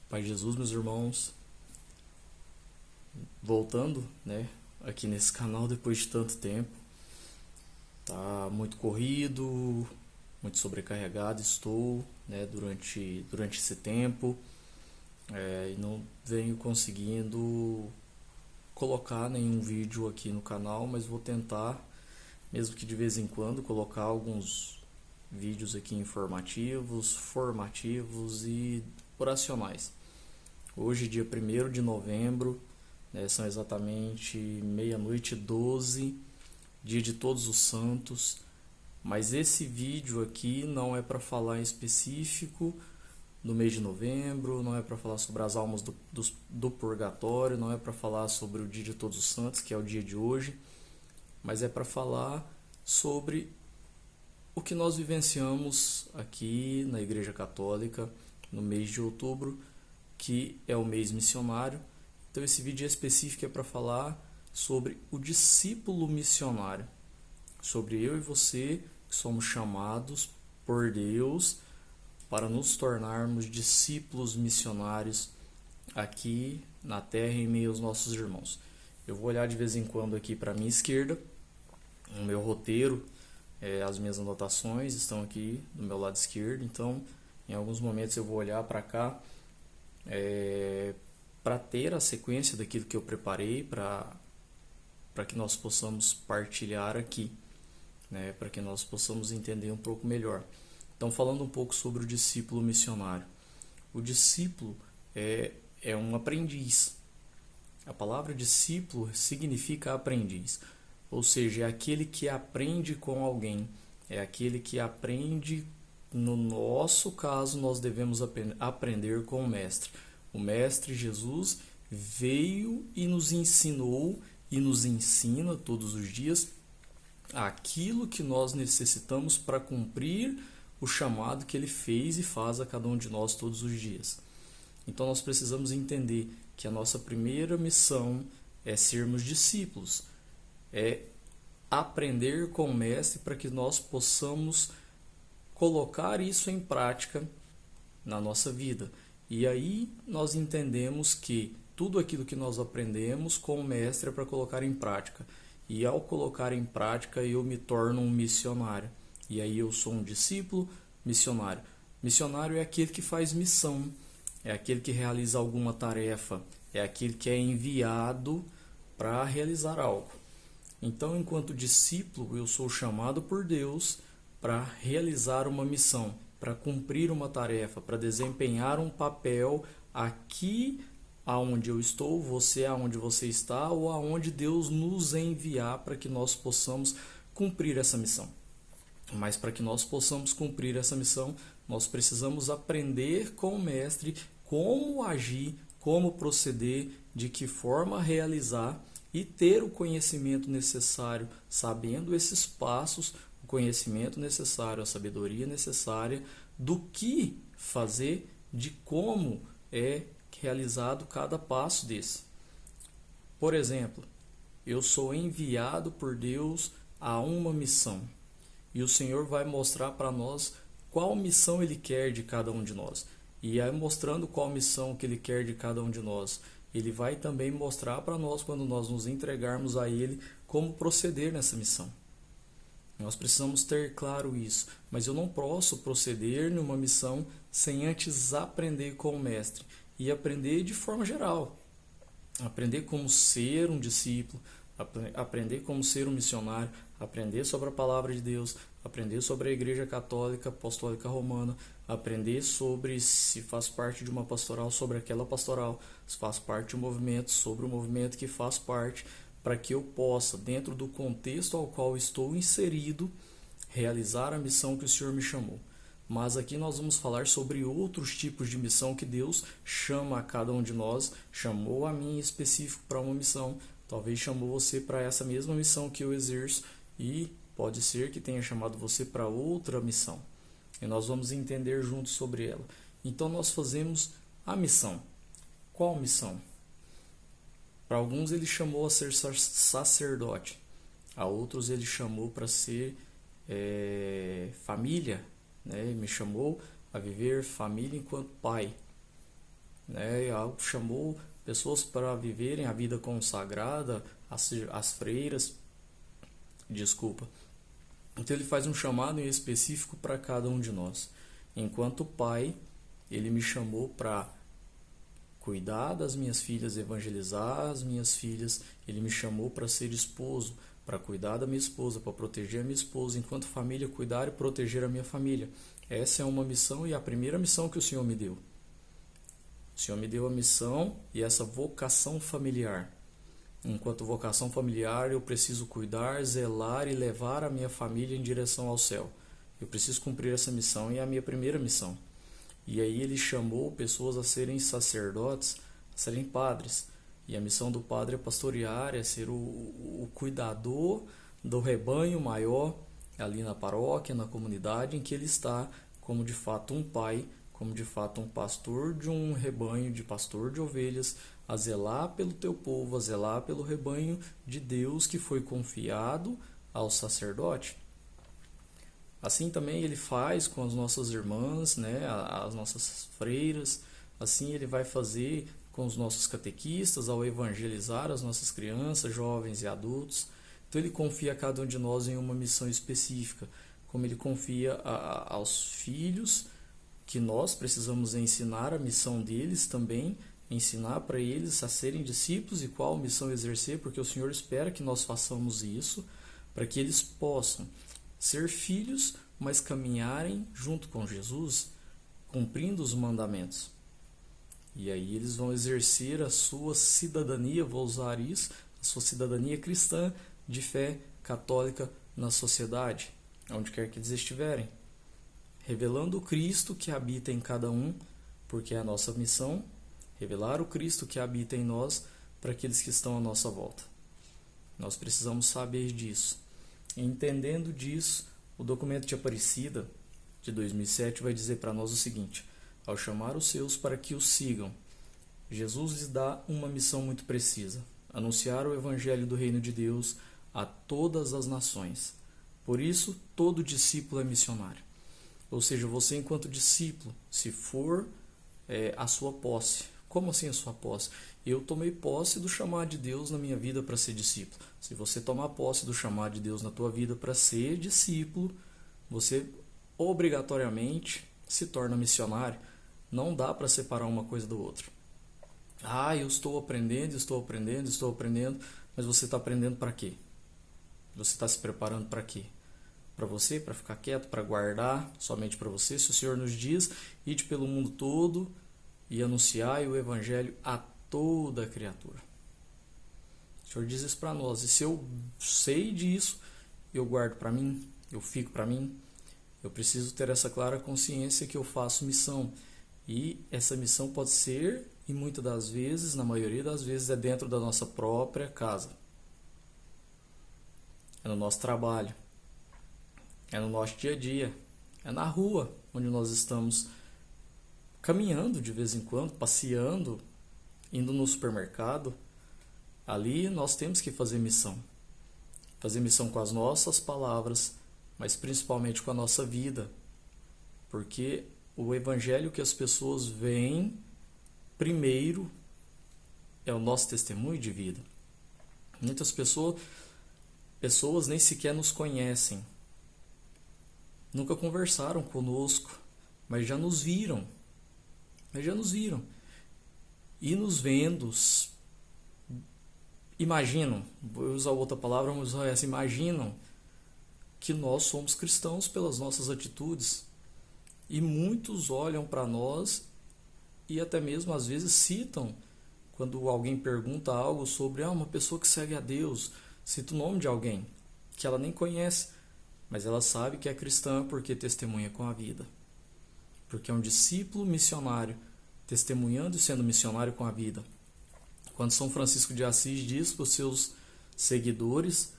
Pai Jesus, meus irmãos, voltando, né, aqui nesse canal depois de tanto tempo. Tá muito corrido, muito sobrecarregado estou, né, durante esse tempo, e não venho conseguindo colocar nenhum vídeo aqui no canal, mas vou tentar, mesmo que de vez em quando, colocar alguns vídeos aqui informativos, formativos e oracionais. Hoje, dia 1º de novembro, né, são exatamente meia-noite e 12, dia de Todos os Santos, mas esse vídeo aqui não é para falar em específico do mês de novembro, não é para falar sobre as almas do purgatório, não é para falar sobre o dia de Todos os Santos, que é o dia de hoje, mas é para falar sobre o que nós vivenciamos aqui na Igreja Católica no mês de outubro, que é o mês missionário. Então esse vídeo específico é para falar sobre o discípulo missionário, sobre eu e você que somos chamados por Deus para nos tornarmos discípulos missionários aqui na terra em meio aos nossos irmãos. Eu vou olhar de vez em quando aqui para a minha esquerda, o meu roteiro, as minhas anotações estão aqui do meu lado esquerdo, então em alguns momentos eu vou olhar para cá para ter a sequência daquilo que eu preparei para que nós possamos partilhar aqui, né, para que nós possamos entender um pouco melhor. Então, falando um pouco sobre o discípulo missionário. O discípulo é um aprendiz. A palavra discípulo significa aprendiz, ou seja, é aquele que aprende com alguém, é aquele que aprende. No nosso caso, nós devemos aprender com o Mestre. O Mestre Jesus veio e nos ensinou e nos ensina todos os dias aquilo que nós necessitamos para cumprir o chamado que Ele fez e faz a cada um de nós todos os dias. Então nós precisamos entender que a nossa primeira missão é sermos discípulos, é aprender com o Mestre para que nós possamos colocar isso em prática na nossa vida. E aí nós entendemos que tudo aquilo que nós aprendemos com o Mestre é para colocar em prática. E ao colocar em prática eu me torno um missionário. E aí eu sou um discípulo missionário. Missionário é aquele que faz missão, é aquele que realiza alguma tarefa, é aquele que é enviado para realizar algo. Então, enquanto discípulo, eu sou chamado por Deus para realizar uma missão, para cumprir uma tarefa, para desempenhar um papel aqui aonde eu estou, você aonde você está, ou aonde Deus nos enviar para que nós possamos cumprir essa missão. Mas para que nós possamos cumprir essa missão, nós precisamos aprender com o Mestre como agir, como proceder, de que forma realizar e ter o conhecimento necessário, sabendo esses passos, o conhecimento necessário, a sabedoria necessária do que fazer, de como é realizado cada passo desse. Por exemplo, eu sou enviado por Deus a uma missão e o Senhor vai mostrar para nós qual missão Ele quer de cada um de nós. E aí, mostrando qual missão que Ele quer de cada um de nós, Ele vai também mostrar para nós, quando nós nos entregarmos a Ele, como proceder nessa missão. Nós precisamos ter claro isso, mas eu não posso proceder numa missão sem antes aprender com o Mestre e aprender de forma geral. Aprender como ser um discípulo, aprender como ser um missionário, aprender sobre a palavra de Deus, aprender sobre a Igreja Católica Apostólica Romana, aprender sobre se faz parte de uma pastoral, sobre aquela pastoral, se faz parte de um movimento, sobre o movimento que faz parte, para que eu possa, dentro do contexto ao qual estou inserido, realizar a missão que o Senhor me chamou. Mas aqui nós vamos falar sobre outros tipos de missão que Deus chama a cada um de nós, chamou a mim em específico para uma missão, talvez chamou você para essa mesma missão que eu exerço e pode ser que tenha chamado você para outra missão. E nós vamos entender juntos sobre ela. Então nós fazemos a missão. Qual missão? Para alguns ele chamou a ser sacerdote, a outros ele chamou para ser família, né? Me chamou a viver família enquanto pai. né? Chamou pessoas para viverem a vida consagrada, as freiras, desculpa. Então ele faz um chamado em específico para cada um de nós. Enquanto pai, ele me chamou para cuidar das minhas filhas, evangelizar as minhas filhas. Ele me chamou para ser esposo, para cuidar da minha esposa, para proteger a minha esposa. Enquanto família, cuidar e proteger a minha família. Essa é uma missão e a primeira missão que o Senhor me deu. O Senhor me deu a missão e essa vocação familiar. Enquanto vocação familiar, eu preciso cuidar, zelar e levar a minha família em direção ao céu. Eu preciso cumprir essa missão e é a minha primeira missão. E aí ele chamou pessoas a serem sacerdotes, a serem padres. E a missão do padre é pastorear, é ser o cuidador do rebanho maior ali na paróquia, na comunidade em que ele está, como de fato um pai, como de fato um pastor de um rebanho, de pastor de ovelhas, a zelar pelo teu povo, a zelar pelo rebanho de Deus que foi confiado ao sacerdote. Assim também ele faz com as nossas irmãs, né, as nossas freiras. Assim ele vai fazer com os nossos catequistas ao evangelizar as nossas crianças, jovens e adultos. Então ele confia a cada um de nós em uma missão específica, como ele confia aos filhos, que nós precisamos ensinar a missão deles também, ensinar para eles a serem discípulos e qual missão exercer, porque o Senhor espera que nós façamos isso, para que eles possam ser filhos, mas caminharem junto com Jesus, cumprindo os mandamentos. E aí eles vão exercer a sua cidadania, vou usar isso, a sua cidadania cristã de fé católica na sociedade, onde quer que eles estiverem, revelando o Cristo que habita em cada um, porque é a nossa missão, revelar o Cristo que habita em nós para aqueles que estão à nossa volta. Nós precisamos saber disso. Entendendo disso, o documento de Aparecida de 2007 vai dizer para nós o seguinte: ao chamar os seus para que o sigam, Jesus lhes dá uma missão muito precisa: anunciar o evangelho do reino de Deus a todas as nações. Por isso, todo discípulo é missionário. Ou seja, você enquanto discípulo, se for a sua posse. Como assim a sua posse? Eu tomei posse do chamado de Deus na minha vida para ser discípulo. Se você tomar posse do chamado de Deus na tua vida para ser discípulo, você obrigatoriamente se torna missionário. Não dá para separar uma coisa do outro. Eu estou aprendendo, mas você está aprendendo para quê? Você está se preparando para quê? Para você, para ficar quieto, para guardar somente para você? Se o Senhor nos diz, ide pelo mundo todo e anunciai o evangelho a toda a criatura. O Senhor diz isso para nós. E se eu sei disso, eu guardo para mim, eu fico para mim. Eu preciso ter essa clara consciência que eu faço missão. E essa missão pode ser, e muitas das vezes, na maioria das vezes, é dentro da nossa própria casa. É no nosso trabalho. É no nosso dia a dia. É na rua, onde nós estamos caminhando de vez em quando, passeando, indo no supermercado. Ali nós temos que fazer missão. Fazer missão com as nossas palavras, mas principalmente com a nossa vida. Porque o evangelho que as pessoas veem primeiro é o nosso testemunho de vida. Muitas pessoas nem sequer nos conhecem. Nunca conversaram conosco, mas já nos viram. E nos vendo, imaginam, vou usar outra palavra, vamos usar essa, imaginam que nós somos cristãos pelas nossas atitudes. E muitos olham para nós e até mesmo às vezes citam, quando alguém pergunta algo sobre uma pessoa que segue a Deus, cita o nome de alguém que ela nem conhece, mas ela sabe que é cristã porque testemunha com a vida. Porque é um discípulo missionário, testemunhando e sendo missionário com a vida. Quando São Francisco de Assis diz para os seus seguidores,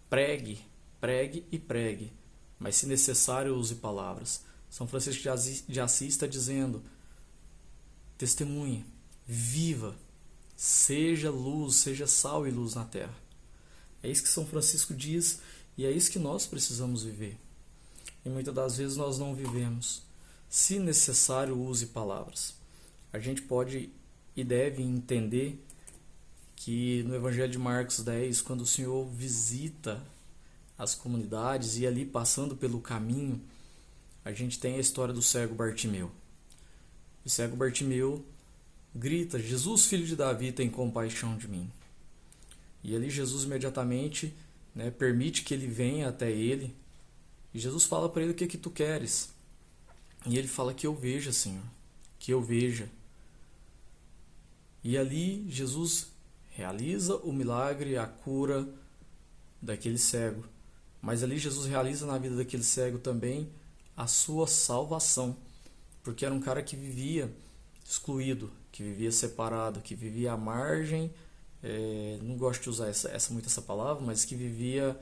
pregue, mas se necessário use palavras. São Francisco de Assis está dizendo, testemunhe, viva, seja luz, seja sal e luz na terra. É isso que São Francisco diz e é isso que nós precisamos viver. E muitas das vezes nós não vivemos. Se necessário, use palavras. A gente pode e deve entender que no Evangelho de Marcos 10, quando o Senhor visita as comunidades e ali passando pelo caminho, a gente tem a história do cego Bartimeu. O cego Bartimeu grita: Jesus, filho de Davi, tem compaixão de mim. E ali Jesus imediatamente, permite que ele venha até ele. E Jesus fala para ele: o que tu queres? E ele fala: que eu veja, Senhor, que eu veja. E ali Jesus realiza o milagre, a cura daquele cego. Mas ali Jesus realiza na vida daquele cego também a sua salvação. Porque era um cara que vivia excluído, que vivia separado, que vivia à margem, não gosto de usar muito essa palavra, mas que vivia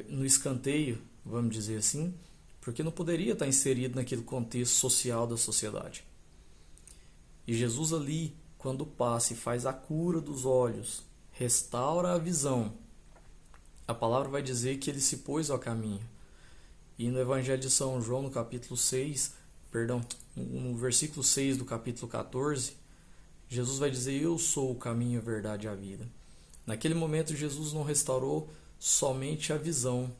no escanteio, vamos dizer assim, porque não poderia estar inserido naquele contexto social da sociedade. E Jesus ali, quando passa e faz a cura dos olhos, restaura a visão, a palavra vai dizer que ele se pôs ao caminho. E no Evangelho de São João, no capítulo 6, no versículo 6 do capítulo 14, Jesus vai dizer: eu sou o caminho, a verdade e a vida. Naquele momento Jesus não restaurou somente a visão,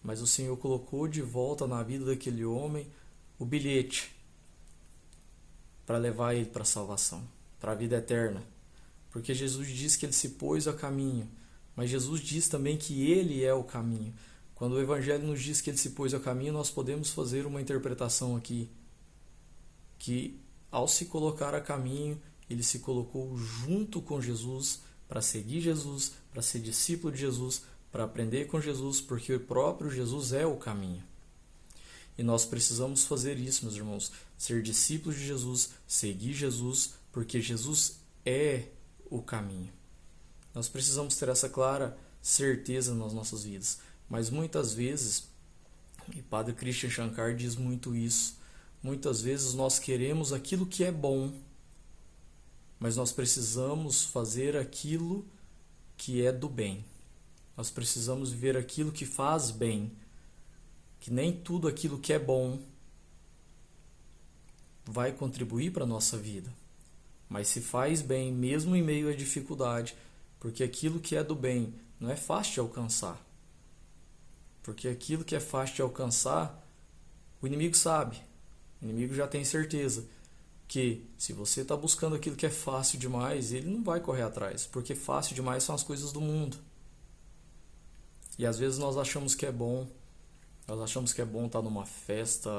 mas o Senhor colocou de volta na vida daquele homem o bilhete para levar ele para a salvação, para a vida eterna. Porque Jesus diz que ele se pôs a caminho, mas Jesus diz também que ele é o caminho. Quando o Evangelho nos diz que ele se pôs a caminho, nós podemos fazer uma interpretação aqui, que ao se colocar a caminho, ele se colocou junto com Jesus para seguir Jesus, para ser discípulo de Jesus, para aprender com Jesus, porque o próprio Jesus é o caminho. E nós precisamos fazer isso, meus irmãos, ser discípulos de Jesus, seguir Jesus, porque Jesus é o caminho. Nós precisamos ter essa clara certeza nas nossas vidas. Mas muitas vezes, e Padre Christian Shankar diz muito isso, muitas vezes nós queremos aquilo que é bom, mas nós precisamos fazer aquilo que é do bem. Nós precisamos viver aquilo que faz bem, que nem tudo aquilo que é bom vai contribuir para a nossa vida. Mas se faz bem, mesmo em meio à dificuldade, porque aquilo que é do bem não é fácil de alcançar. Porque aquilo que é fácil de alcançar, o inimigo sabe, o inimigo já tem certeza que se você está buscando aquilo que é fácil demais, ele não vai correr atrás, porque fácil demais são as coisas do mundo. E às vezes nós achamos que é bom estar numa festa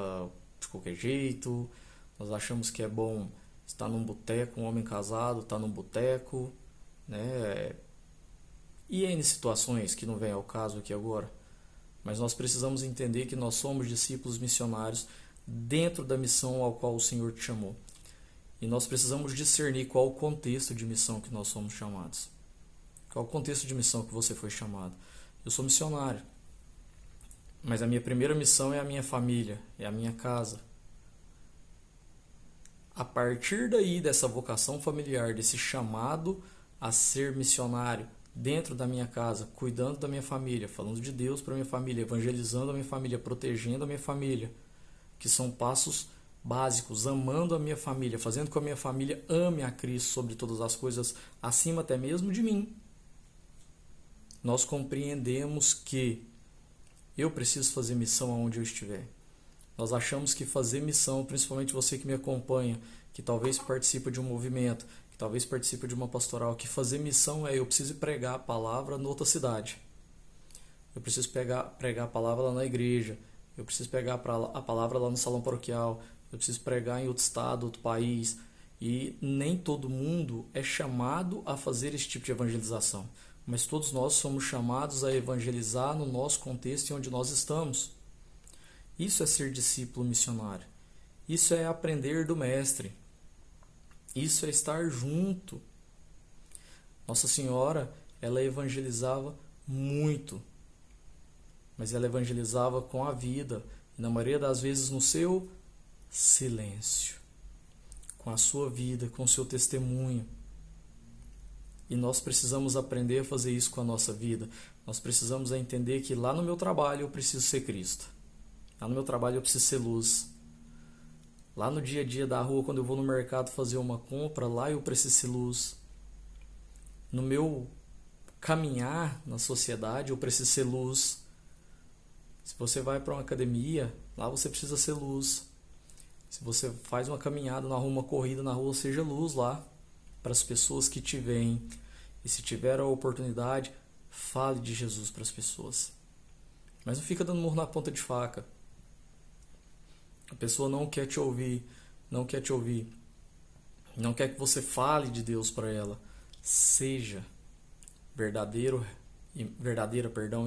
de qualquer jeito, nós achamos que é bom estar num boteco, um homem casado estar num boteco, e em situações que não vem ao caso aqui agora. Mas nós precisamos entender que nós somos discípulos missionários dentro da missão ao qual o Senhor te chamou. E nós precisamos discernir qual o contexto de missão que nós somos chamados. Qual o contexto de missão que você foi chamado? Eu sou missionário, mas a minha primeira missão é a minha família, é a minha casa. A partir daí, dessa vocação familiar, desse chamado a ser missionário dentro da minha casa, cuidando da minha família, falando de Deus para a minha família, evangelizando a minha família, protegendo a minha família, que são passos básicos, amando a minha família, fazendo com que a minha família ame a Cristo sobre todas as coisas, acima até mesmo de mim. Nós compreendemos que eu preciso fazer missão aonde eu estiver. Nós achamos que fazer missão, principalmente você que me acompanha, que talvez participa de um movimento, que talvez participa de uma pastoral, que fazer missão eu preciso pregar a palavra em outra cidade. Eu preciso pregar a palavra lá na igreja. Eu preciso pregar a palavra lá no salão paroquial. Eu preciso pregar em outro estado, outro país. E nem todo mundo é chamado a fazer esse tipo de evangelização. Mas todos nós somos chamados a evangelizar no nosso contexto e onde nós estamos. Isso é ser discípulo missionário. Isso é aprender do Mestre. Isso é estar junto. Nossa Senhora, ela evangelizava muito. Mas ela evangelizava com a vida. E na maioria das vezes no seu silêncio. Com a sua vida, com o seu testemunho. E nós precisamos aprender a fazer isso com a nossa vida. Nós precisamos entender que lá no meu trabalho eu preciso ser Cristo. Lá no meu trabalho eu preciso ser luz. Lá no dia a dia da rua, quando eu vou no mercado fazer uma compra, lá eu preciso ser luz. No meu caminhar na sociedade, eu preciso ser luz. Se você vai para uma academia, lá você precisa ser luz. Se você faz uma caminhada na rua, uma corrida na rua, seja luz lá para as pessoas que te veem. E se tiver a oportunidade, fale de Jesus para as pessoas. Mas não fica dando murro na ponta de faca. A pessoa não quer te ouvir, não quer te ouvir. Não quer que você fale de Deus para ela. Seja verdadeira,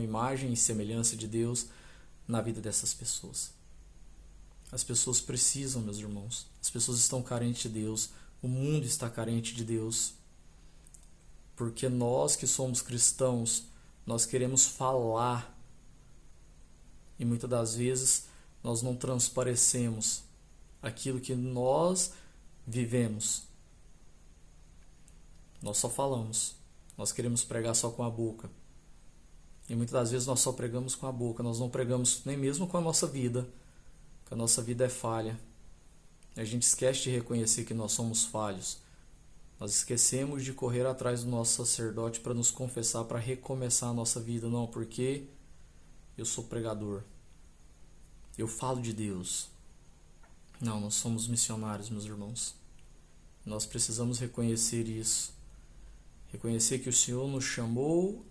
imagem e semelhança de Deus na vida dessas pessoas. As pessoas precisam, meus irmãos. As pessoas estão carentes de Deus. O mundo está carente de Deus. Porque nós que somos cristãos, nós queremos falar. E muitas das vezes nós não transparecemos aquilo que nós vivemos. Nós só falamos. Nós queremos pregar só com a boca. E muitas das vezes nós só pregamos com a boca. Nós não pregamos nem mesmo com a nossa vida. Que a nossa vida é falha. A gente esquece de reconhecer que nós somos falhos. Nós esquecemos de correr atrás do nosso sacerdote para nos confessar, para recomeçar a nossa vida. Não, porque eu sou pregador. Eu falo de Deus. Não, nós somos missionários, meus irmãos. Nós precisamos reconhecer isso. Reconhecer que o Senhor nos chamou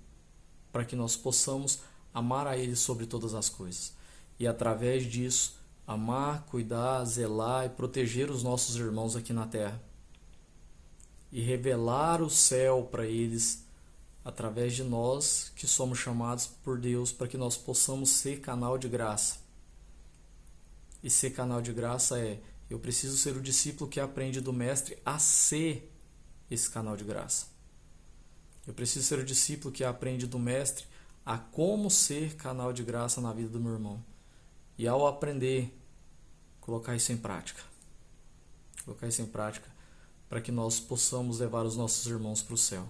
para que nós possamos amar a Ele sobre todas as coisas. E através disso, amar, cuidar, zelar e proteger os nossos irmãos aqui na terra. E revelar o céu para eles através de nós que somos chamados por Deus para que nós possamos ser canal de graça. E ser canal de graça eu preciso ser o discípulo que aprende do mestre a ser esse canal de graça. Eu preciso ser o discípulo que aprende do mestre a como ser canal de graça na vida do meu irmão. E ao aprender, colocar isso em prática. Colocar isso em prática para que nós possamos levar os nossos irmãos para o céu.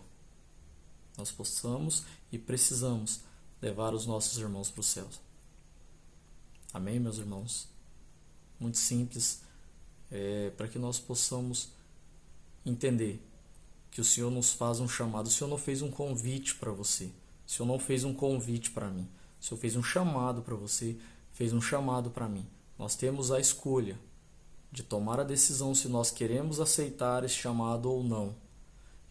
Nós possamos e precisamos levar os nossos irmãos para o céu. Amém, meus irmãos? Muito simples, para que nós possamos entender que o Senhor nos faz um chamado. O Senhor não fez um convite para você. O Senhor não fez um convite para mim. O Senhor fez um chamado para você, fez um chamado para mim. Nós temos a escolha de tomar a decisão se nós queremos aceitar esse chamado ou não.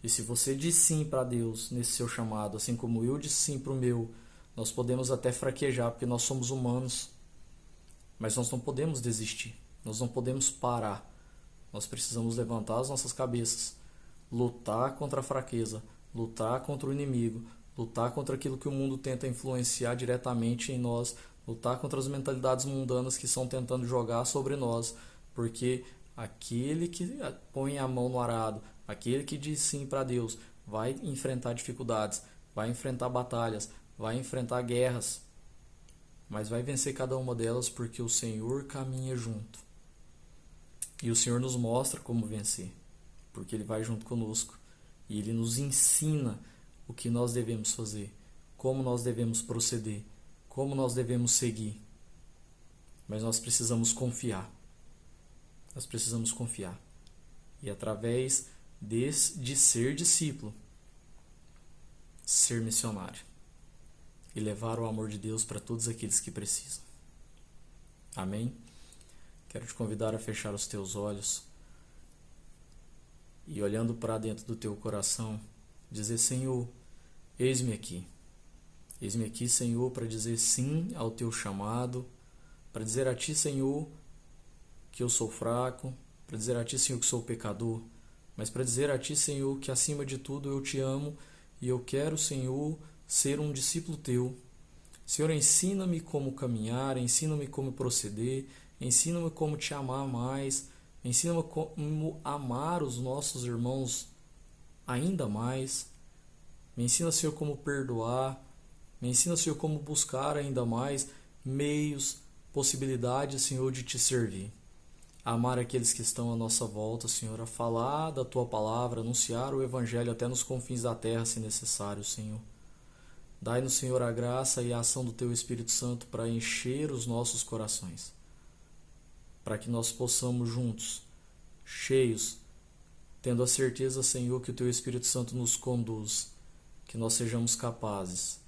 E se você diz sim para Deus nesse seu chamado, assim como eu disse sim para o meu, nós podemos até fraquejar, porque nós somos humanos. Mas nós não podemos desistir, nós não podemos parar. Nós precisamos levantar as nossas cabeças, lutar contra a fraqueza, lutar contra o inimigo, lutar contra aquilo que o mundo tenta influenciar diretamente em nós, lutar contra as mentalidades mundanas que estão tentando jogar sobre nós, porque aquele que põe a mão no arado, aquele que diz sim para Deus, vai enfrentar dificuldades, vai enfrentar batalhas, vai enfrentar guerras, mas vai vencer cada uma delas porque o Senhor caminha junto. E o Senhor nos mostra como vencer, porque Ele vai junto conosco e Ele nos ensina o que nós devemos fazer, como nós devemos proceder, como nós devemos seguir. Mas nós precisamos confiar. Nós precisamos confiar. E através de ser discípulo, ser missionário e levar o amor de Deus para todos aqueles que precisam. Amém? Quero te convidar a fechar os teus olhos e, olhando para dentro do teu coração, dizer: Senhor, eis-me aqui. Eis-me aqui, Senhor, para dizer sim ao teu chamado, para dizer a ti, Senhor, que eu sou fraco, para dizer a ti, Senhor, que sou pecador, mas para dizer a ti, Senhor, que acima de tudo eu te amo e eu quero, Senhor, ser um discípulo teu. Senhor, ensina-me como caminhar, ensina-me como proceder, ensina-me como te amar mais, ensina-me como amar os nossos irmãos ainda mais. Me ensina, Senhor, como perdoar, me ensina, Senhor, como buscar ainda mais meios, possibilidades, Senhor, de te servir. A amar aqueles que estão à nossa volta, Senhor, a falar da tua palavra, anunciar o evangelho até nos confins da terra, se necessário, Senhor. Dai-nos, Senhor, a graça e a ação do teu Espírito Santo para encher os nossos corações. para que nós possamos juntos, cheios, tendo a certeza, Senhor, que o Teu Espírito Santo nos conduz, que nós sejamos capazes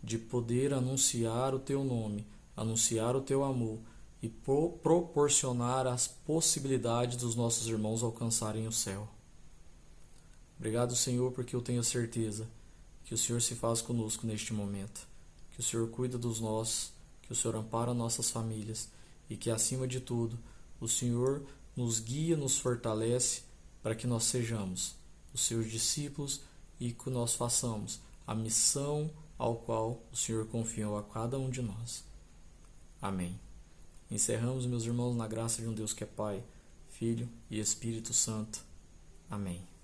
de poder anunciar o Teu nome, anunciar o Teu amor e proporcionar as possibilidades dos nossos irmãos alcançarem o céu. Obrigado, Senhor, porque eu tenho certeza que o Senhor se faz conosco neste momento, que o Senhor cuida dos nossos, que o Senhor ampara nossas famílias e que, acima de tudo, o Senhor nos guia, nos fortalece para que nós sejamos os seus discípulos e que nós façamos a missão ao qual o Senhor confiou a cada um de nós. Amém. Encerramos, meus irmãos, na graça de um Deus que é Pai, Filho e Espírito Santo. Amém.